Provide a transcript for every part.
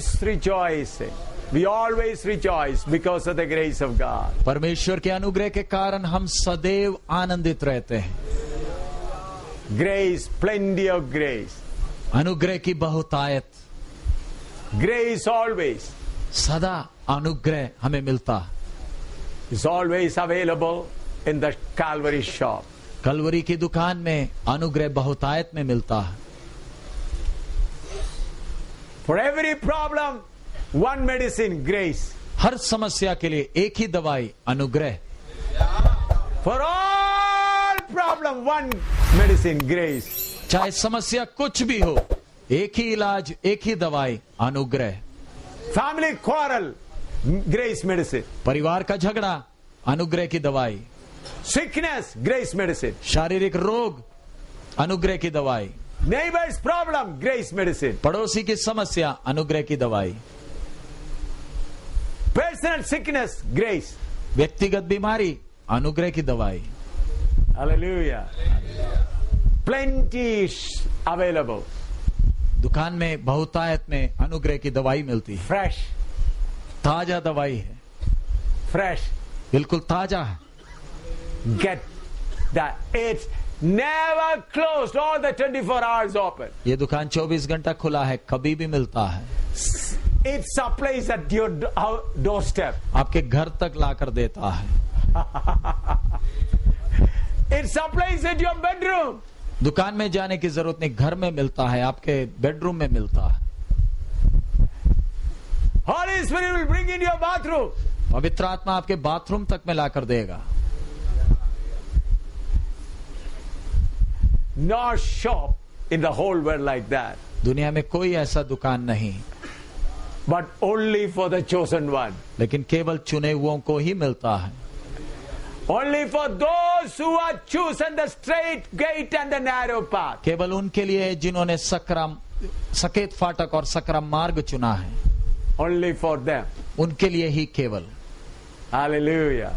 always rejoicing. We always rejoice because of the grace of God. परमेश्वर के अनुग्रह के कारण हम सदैव आनंदित रहते हैं। Grace, plenty of grace. अनुग्रह की बहुतायत, Grace always सदा अनुग्रह हमें मिलता है। is always available in the Calvary shop. Kalvari की दुकान में अनुग्रह बहुतायत में मिलता है। For every problem, one medicine, grace. हर समस्या के लिए एक ही दवाई, अनुग्रह। For all problem, one medicine, grace. चाहे समस्या कुछ भी हो, एक ही इलाज, एक ही दवाई, अनुग्रह। Family quarrel, grace medicine. परिवार का झगड़ा, अनुग्रह की दवाई। Sickness, grace medicine. शारीरिक रोग, अनुग्रह की दवाई। Neighbor's problem, grace medicine. पड़ोसी की समस्या, अनुग्रह की दवाई। Personal sickness, grace. व्यक्तिगत बीमारी, अनुग्रह की दवाई। Hallelujah. Plenty available. दुकान में बहुतायत में अनुग्रह की दवाई मिलती है। Fresh. ताजा दवाई है, Fresh. बिल्कुल ताजा है। Get that. It's never closed. All the 24 hours open. ये दुकान 24 घंटा खुला है, कभी भी मिलता है। It supplies at your doorstep. आपके घर तक लाकर देता है। It supplies at your bedroom. दुकान में जाने की जरूरत नहीं, घर में मिलता है, आपके बेडरूम में मिलता है। Holy Spirit will bring in your bathroom. पवित्र आत्मा आपके बाथरूम तक में लाकर देगा। No shop in the whole world like that. दुनिया में कोई ऐसा दुकान नहीं, But only for the chosen one. लेकिन केवल चुने हुओं को ही मिलता है। Only for those who are chosen the straight gate and the narrow path. केवल उनके लिए जिन्होंने सकेत फाटक और सकराम मार्ग चुना है, Only for them. उनके लिए ही केवल। Hallelujah.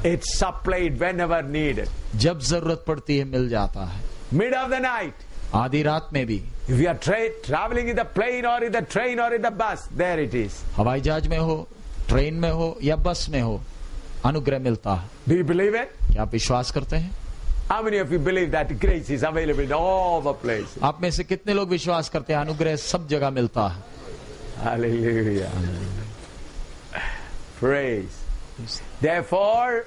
It's supplied whenever needed. जब जरूरत पड़ती है मिल जाता है। Mid of the night. आधी रात में भी, If you are traveling in the plane or in the train or in the bus, there it is. हवाई जहाज में हो, ट्रेन में हो या बस में हो, अनुग्रह मिलता है। Do you believe it? क्या आप विश्वास करते हैं? How many of you believe that grace is available in all the places? आप में से कितने लोग विश्वास करते हैं अनुग्रह सब जगह मिलता है? Hallelujah. Praise. Therefore,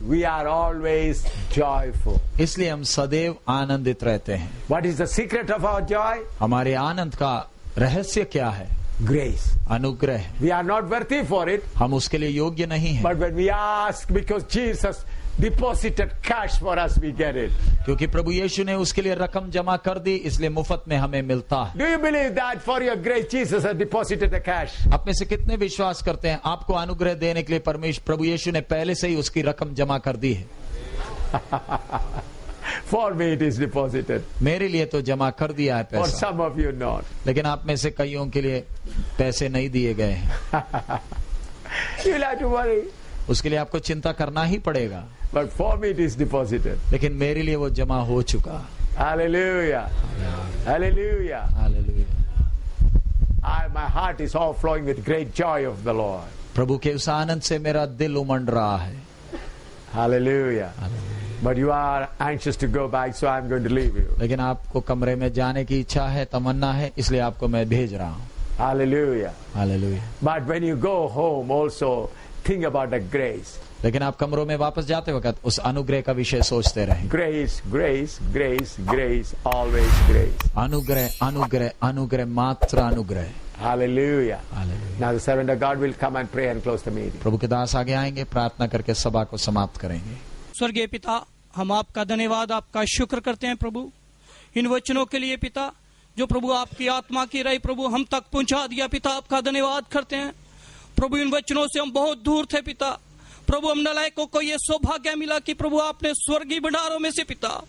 we are always joyful. इसलिए हम सदैव आनंदित रहते हैं। What is the secret of our joy? हमारे आनंद का रहस्य क्या है? Grace. अनुग्रह। We are not worthy for it, हम उसके लिए योग्य नहीं हैं, but when we ask, because Jesus deposited cash for us, we get it. क्योंकि प्रभु यीशु ने उसके लिए रकम जमा कर दी, इसलिए मुफ्त में हमें मिलता है। Do you believe that for your grace, Jesus has deposited the cash? आप में से कितने विश्वास करते हैं आपको अनुग्रह देने के लिए परमेश्वर प्रभु यीशु ने पहले से ही उसकी रकम जमा कर दी है? For me, it is deposited. मेरे लिए तो जमा कर दिया है For पैसा, some of you, not. लेकिन आप में से कईयों के लिए पैसे नहीं दिए गए हैं। You'll have to worry. उसके लिए आपको चिंता करना ही पड़ेगा, But for me, it is deposited. लेकिन मेरे लिए वो जमा हो चुका। Hallelujah. Hallelujah. Hallelujah. My heart is all flowing with great joy of the Lord. प्रभु के उस आनंद से मेरा दिल उमड़ रहा है। Hallelujah. But you are anxious to go back, so I'm going to leave you. लेकिन आपको कमरे में जाने की इच्छा है, तमन्ना है, इसलिए आपको मैं भेज रहा हूँ। Hallelujah. Hallelujah. But when you go home, also think about the grace. लेकिन आप कमरों में वापस जाते वक्त उस अनुग्रह का विषय सोचते रहें। Grace, grace, grace, grace, always grace. अनुग्रह, अनुग्रह, अनुग्रह, मात्र अनुग्रह। Hallelujah. Hallelujah. Now the servant of God will come and pray and close the meeting. प्रभु के दास आगे आएंगे, प्रार्थना करके सभा को समाप्त करेंगे। स्वर्गीय पिता, हम आपका धन्यवाद, आपका शुक्र करते हैं प्रभु इन वचनों के लिए पिता, जो प्रभु आपकी आत्मा की राय प्रभु हम तक पहुंचा दिया पिता, आपका धन्यवाद करते हैं प्रभु। इन वचनों से हम बहुत दूर थे पिता, प्रभु हम नलायकों को ये सौभाग्य मिला कि प्रभु आपने स्वर्गीय भंडारों में से पिता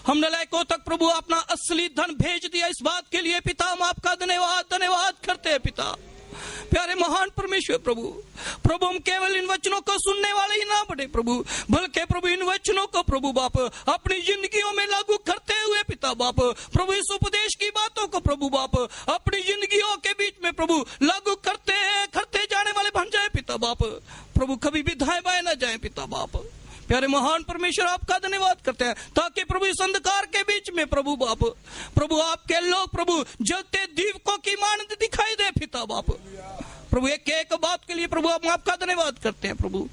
हम नलायकों तक प्रभु अपना असली धन भेज दिया। इस बात के लिए पिता हम आपका धन्यवाद करते हैं पिता। प्यारे महान परमेश्वर प्रभु, प्रभु हम केवल इन वचनों को सुनने वाले ही ना बने प्रभु, बल्कि प्रभु इन वचनों को प्रभु बाप अपनी जिंदगियों में लागू करते हुए पिता बाप प्रभु इस उपदेश की बातों को प्रभु बाप अपनी जिंदगियों के बीच में प्रभु लागू करते जाने वाले बन जाए पिता बाप। प्रभु कभी भी दाएं बाएं ना जाए पिता बाप। प्यारे महान परमेश्वर आपका धन्यवाद करते हैं ताकि प्रभु इस अंधकार के बीच में प्रभु बाप, प्रभु आपके लोग प्रभु जलते दीपकों की मानद दिखाई दे पिता बाप। प्रभु एक एक बात के लिए प्रभु हम आपका धन्यवाद करते हैं। प्रभु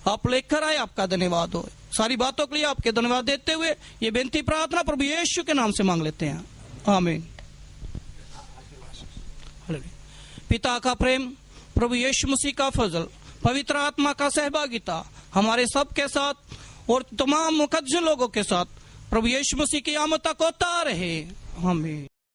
आप लेकर आए, आपका धन्यवाद हो। सारी बातों के लिए आपके धन्यवाद देते हुए ये बेनती प्रार्थना प्रभु यीशु के नाम से मांग लेते हैं, आमीन। पिता का प्रेम, प्रभु यीशु मसीह का फजल, पवित्र आत्मा का सहभागिता हमारे सब के साथ और तमाम मुकद्दस लोगों के साथ प्रभु यीशु मसीह की आमद तक होता रहे, आमीन।